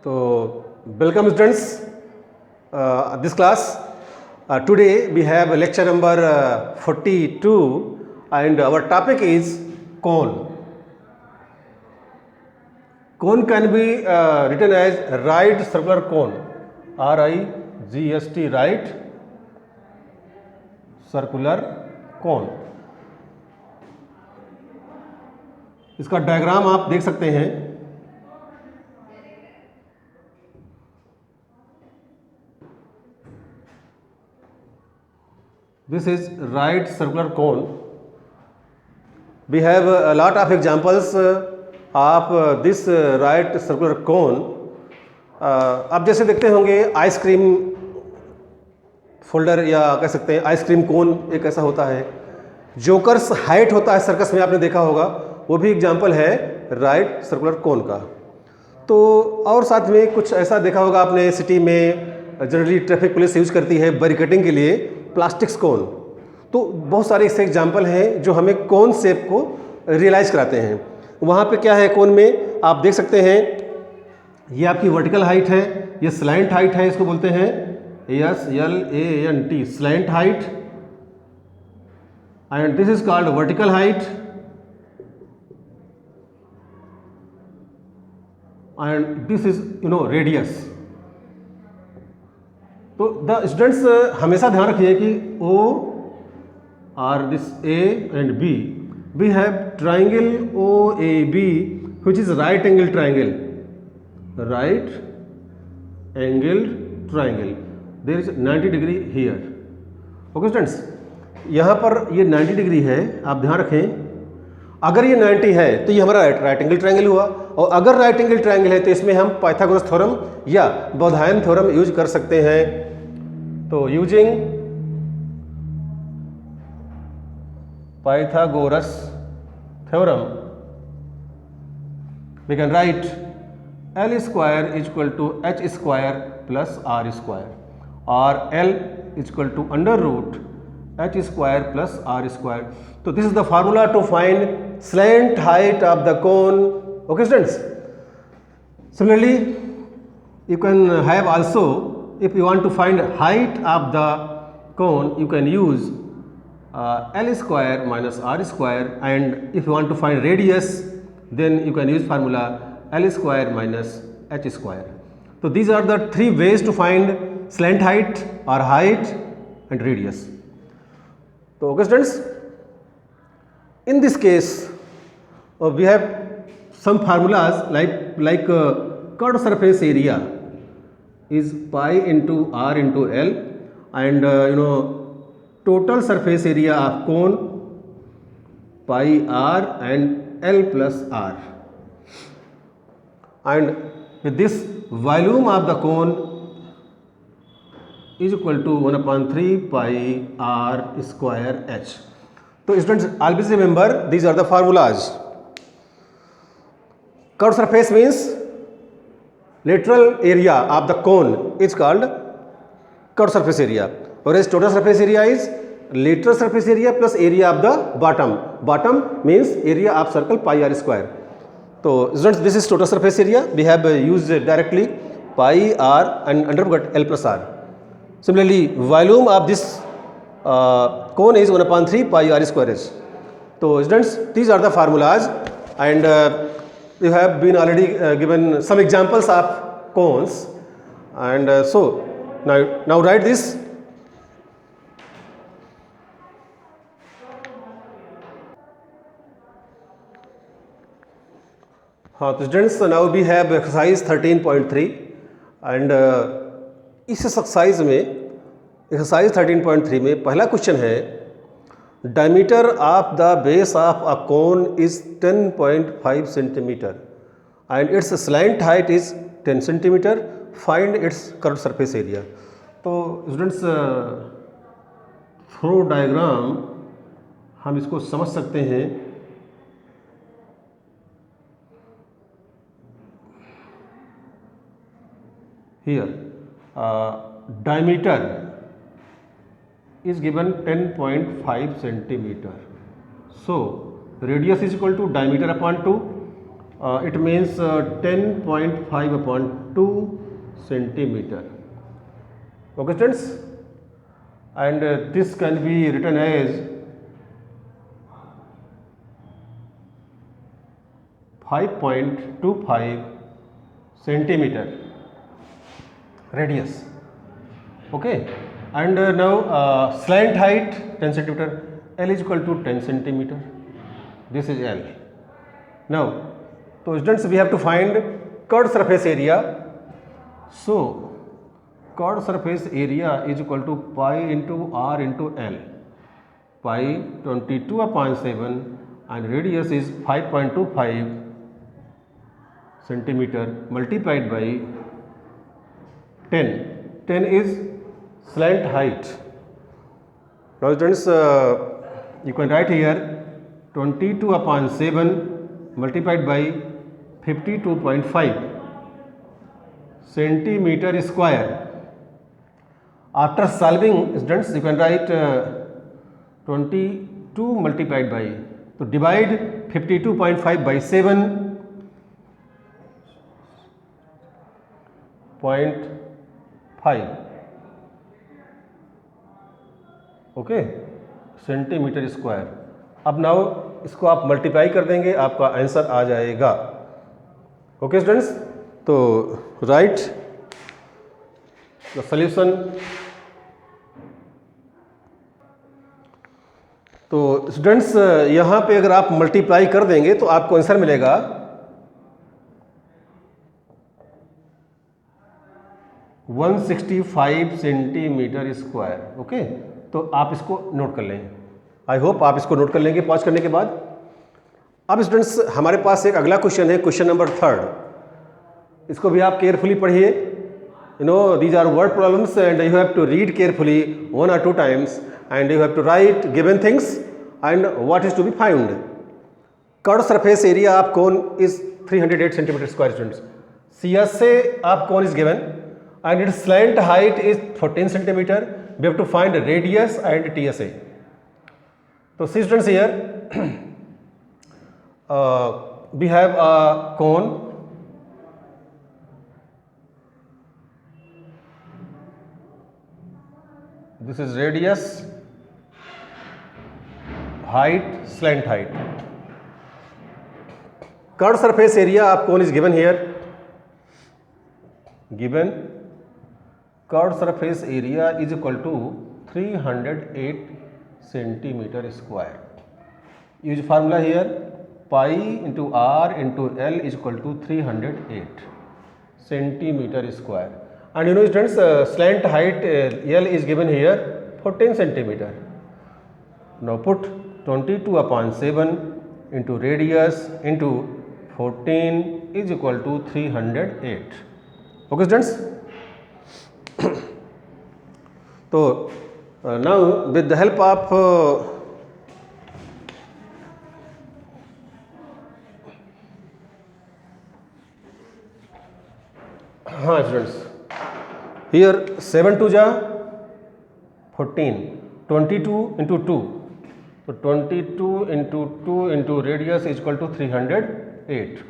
So, welcome students. This class today we have lecture number 42 and our topic is cone. Cone can be written as right circular cone. RIGST, right circular cone. इसका diagram आप देख सकते हैं. This is right circular cone. We have a lot of examples of this right circular cone. आप जैसे देखते होंगे ice cream folder या कह सकते हैं आइसक्रीम कोन एक ऐसा होता है. जोकर्स हाइट होता है सर्कस में, आपने देखा होगा, वो भी एग्जाम्पल है राइट सर्कुलर कोन का. तो और साथ में कुछ ऐसा देखा होगा आपने, सिटी में जनरली ट्रैफिक पुलिस यूज करती है बैरिकेडिंग के लिए प्लास्टिक्स कोन. तो बहुत सारे ऐसे एग्जाम्पल हैं जो हमें कोन शेप को रियलाइज कराते हैं. वहाँ पे क्या है कोन में, आप देख सकते हैं ये आपकी वर्टिकल हाइट है, ये स्लैंट हाइट है, इसको बोलते हैं SLANT slant height, and this is called vertical height, and this is radius. तो द स्टूडेंट्स हमेशा ध्यान रखिए कि O और this A and B, we have triangle OAB which is right angle triangle. There is 90 degree here. Okay students, यहाँ पर ये 90 degree है, आप ध्यान रखें. अगर ये 90 है तो ये हमारा राइट एंगल ट्रायंगल हुआ, और अगर राइट एंगल ट्रायंगल है तो इसमें हम पाइथागोरस थ्योरम या बोधायन थ्योरम यूज कर सकते हैं. तो using Pythagoras theorem we can write L square is equal to H square plus R square, और L is equal to under root H square plus R square. तो this is the formula to find slant height of the cone. Okay students, similarly you can have also, if you want to find height of the cone, you can use L square minus R square, and if you want to find radius, then you can use formula L square minus H square. So these are the three ways to find slant height or height and radius. So okay students, in this case we have some formulas like curved surface area is pi into R into L, and total surface area of cone pi R and L plus R, and with this volume of the cone is equal to 1/3 pi R square H. So students, always remember these are the formulas. Curved surface means lateral area of the cone is called curved surface area, whereas total surface area is lateral surface area plus area of the bottom. Bottom means area of circle pi R square. So students, this is total surface area. We have used directly pi R and under bracket L plus R. Similarly, volume of this cone is 1/3 pi R square H. So students, these are the formulas, and you have been already given some examples of cones, and so now write this. तो students, now we have exercise 13.3, and इस exercise में 13.3 में पहला question है, diameter of the base of a cone is 10.5 centimetre and its slant height is 10 centimetre. Find its curved surface area. तो students, through diagram हम इसको समझ सकते हैं. Here diameter is given 10.5 centimeter. So radius is equal to diameter upon 2, it means 10.5 upon 2 centimeter. Okay students, and this can be written as 5.25 centimeter radius. Okay, and now slant height 10 centimeter, L is equal to 10 centimeter. This is L. Now, so students, we have to find curved surface area. So curved surface area is equal to pi into r into L. Pi 22 upon 7 and radius is 5.25 centimeter multiplied by 10. 10 is slant height. Now students, you can write here 22 upon 7 multiplied by 52.5 centimeter square. After solving students, you can write 22 multiplied by, so divide 52.5 by 7.5, okay, centimetre square. अब now इसको आप multiply कर देंगे, आपका answer आ जाएगा. Okay students, तो right the solution. तो students, यहाँ पे अगर आप मल्टीप्लाई कर देंगे तो आपको आंसर मिलेगा 165 सेंटीमीटर स्क्वायर. ओके, तो आप इसको नोट कर लें. आई होप आप इसको नोट कर लेंगे पॉज करने के बाद. अब स्टूडेंट्स, हमारे पास एक अगला क्वेश्चन है, क्वेश्चन नंबर 3. इसको भी आप केयरफुली पढ़िए. You know, these are word problems and you have to read carefully 1 or 2 times and you have to write given things and what is to be found. Curved surface area of cone is 308 centimeter square students. CSA of cone is given and its slant height is 14 centimeter. We have to find radius and TSA. So see students, here we have a cone. This is radius, height, slant height. Curved surface area of cone is given here. Given curved surface area is equal to 308 centimeter square. Use formula here, pi into r into L is equal to 308 centimeter square. And you know students, slant height L is given here 14 centimeter. Now put 22 upon 7 into radius into 14 is equal to 308. Okay students. So now with the help of students, here 7 to ja 14, 22 into 2, so 22 into 2 into radius is equal to 308.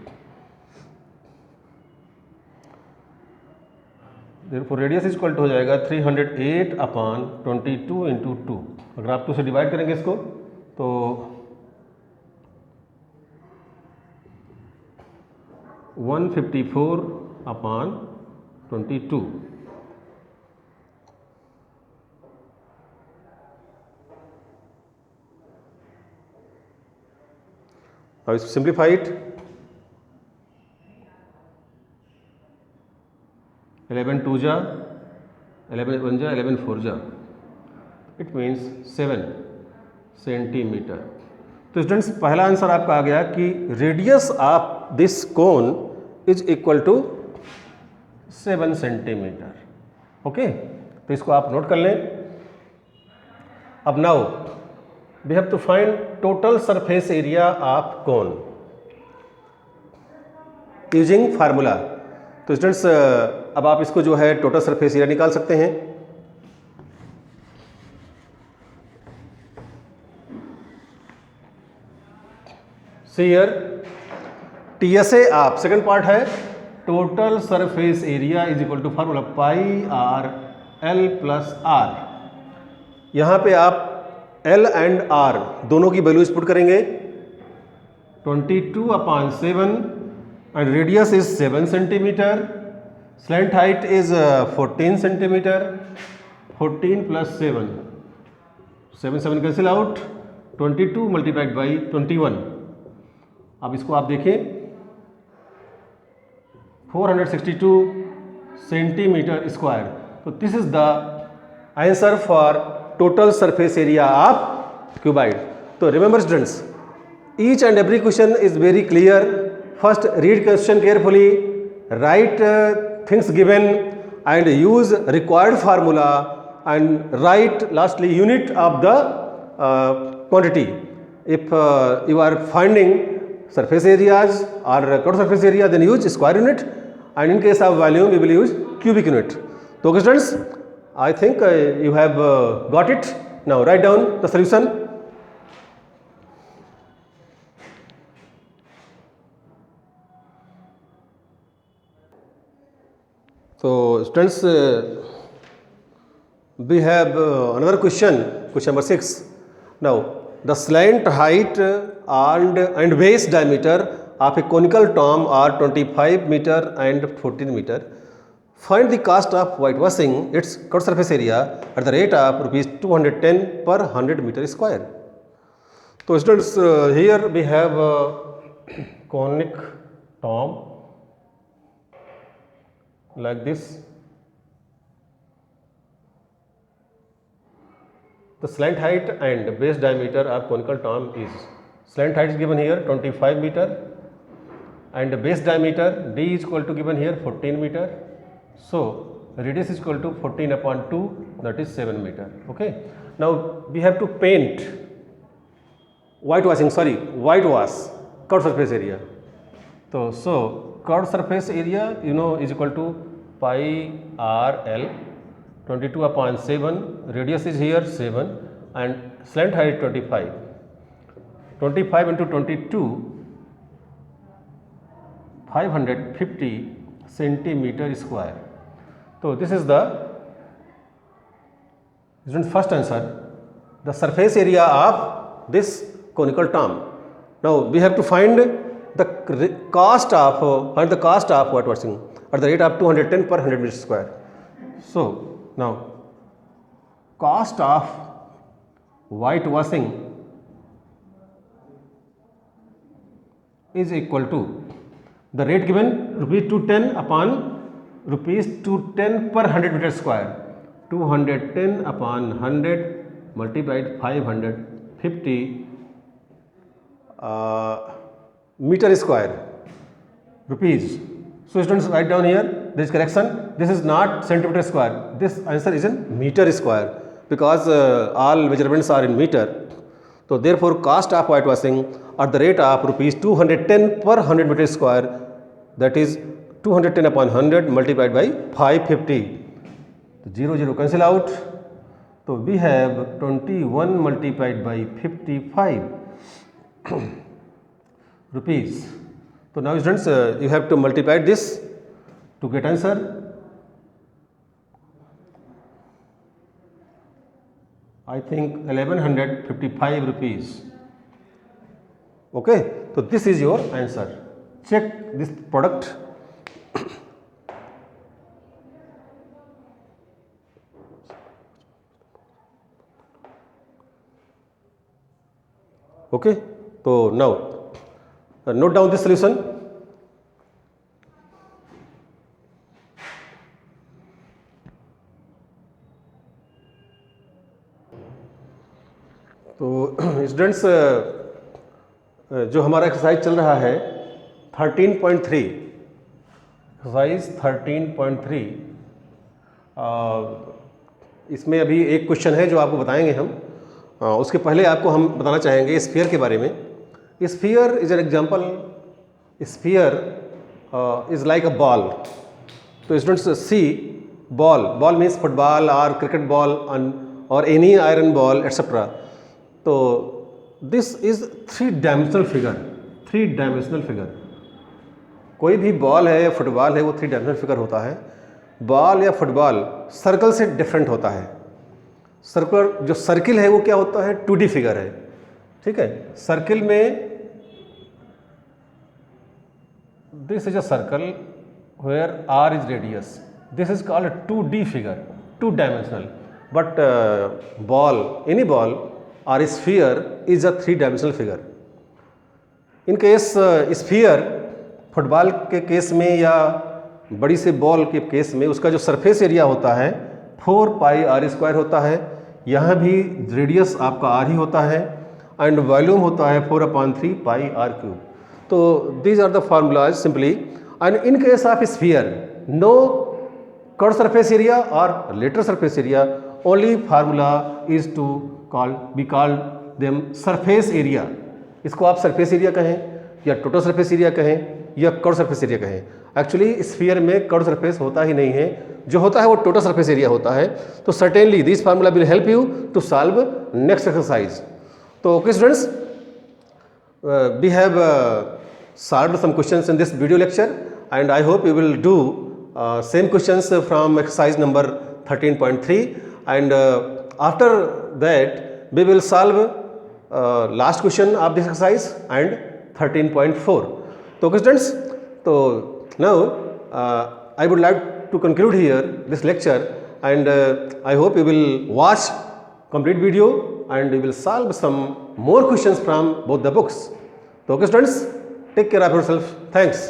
Therefore radius is equal to हो जाएगा 308 upon 22 into 2. अगर आप 2 से divide करेंगे इसको तो 154 upon 22. Now simplify it. 11 2 ja, 11 1 ja, 11 4 ja. It means 7 centimetre. तो students, पहला आंसर आपका आ गया कि radius of this cone is equal to 7 centimetre. Okay, तो इसको आप नोट कर लें. अब now we have to find total surface area of cone using formula. तो स्टूडेंट्स, अब आप इसको जो है टोटल सरफेस एरिया निकाल सकते हैं. See here, TSA आप सेकंड पार्ट है total surface area is equal to formula pi r l plus r. यहाँ पे आप L एंड R दोनों की वैल्यूज पुट करेंगे 22/7 and radius is 7 centimeter, slant height is 14 centimeter, 14 plus 7, 7 cancel out, 22 multiplied by 21। अब इसको आप देखें 462 सेंटीमीटर स्क्वायर। तो this is the answer for total surface area of cuboid. तो remember students, each and every question is very clear. First read question carefully, write things given and use required formula, and write lastly unit of the quantity. If you are finding surface areas or total surface area, then use square unit, and in case of volume we will use cubic unit. So okay students, I think you have got it. Now write down the solution. So students, we have another question, question number 6. Now the slant height and base diameter of a conical tomb are 25 meter and 14 meter. Find the cost of whitewashing its total surface area at the rate of rupees 210 per 100 meter square. So students, here we have conic tomb like this. The slant height and base diameter of conical tomb is, slant height is given here 25 meter and base diameter D is equal to given here 14 meter. So radius is equal to 14/2, that is 7 meter. Okay. Now we have to paint whitewash curved surface area. So curved surface area is equal to pi r l, 22/7, radius is here 7 and slant height 25. 25 into 22, 550 centimeter square. So this is the first answer, the surface area of this conical tomb. Now we have to find the cost of whitewashing at the rate of 210 per 100 meter square. So now cost of whitewashing is equal to the rate given rupees 210 upon rupees 210 per 100 meter square. 210 upon 100 multiplied 550 meter square rupees. So students, write down here, this correction, this is not centimeter square, this answer is in meter square because all measurements are in meter. So therefore cost of whitewashing at the rate of rupees 210 per 100 meter square, that is 210 upon 100 multiplied by 550. 0 cancel out. So we have 21 multiplied by 55 rupees. So now students, you have to multiply this to get answer. I think 1155 rupees. Okay, so this is your answer. Check this product. Okay, so now note down this solution. तो students, जो हमारा exercise चल रहा है 13.3, exercise 13.3, इसमें अभी एक question है जो आपको बताएंगे हम। उसके पहले आपको हम बताना चाहेंगे स्फीयर के बारे में। Sphere is an example, sphere is like a ball. तो स्टूडेंट्स सी बॉल मीन्स फुटबॉल और क्रिकेट बॉल और एनी आयरन बॉल एट्सेट्रा। तो this is three dimensional figure. कोई भी बॉल है या फुटबॉल है वो 3 डायमेंशनल फिगर होता है। बॉल या फुटबॉल सर्कल से डिफरेंट होता है। सर्कल जो सर्किल है वो क्या होता है 2D फिगर है, ठीक है। सर्किल में this is a circle where r is radius, this is called 2D figure, 2 dimensional. But ball, any ball or sphere is a 3 dimensional figure. In case sphere football के case में या बड़ी से ball के case में उसका जो surface area होता है 4 पाई आर स्क्वायर होता है। यहाँ भी रेडियस आपका r ही होता है एंड वॉल्यूम होता है 4/3 पाई आर क्यूब। तो these are the formulas simply. And in case of sphere no curve surface area और lateral surface area, only formula is to we call them surface area। इसको आप surface area कहें या total surface area कहें या curve surface area कहें। Actually sphere में curve surface होता ही नहीं है, जो होता है वो टोटल सरफेस एरिया होता है। तो certainly this formula will help you to solve next exercise. तो okay students, we have solved some questions in this video lecture and I hope you will do same questions from exercise number 13.3 and after that we will solve last question of this exercise and 13.4. So students, so now I would like to conclude here this lecture and I hope you will watch complete video and you will solve some more questions from both the books. So okay students, take care of yourself. Thanks.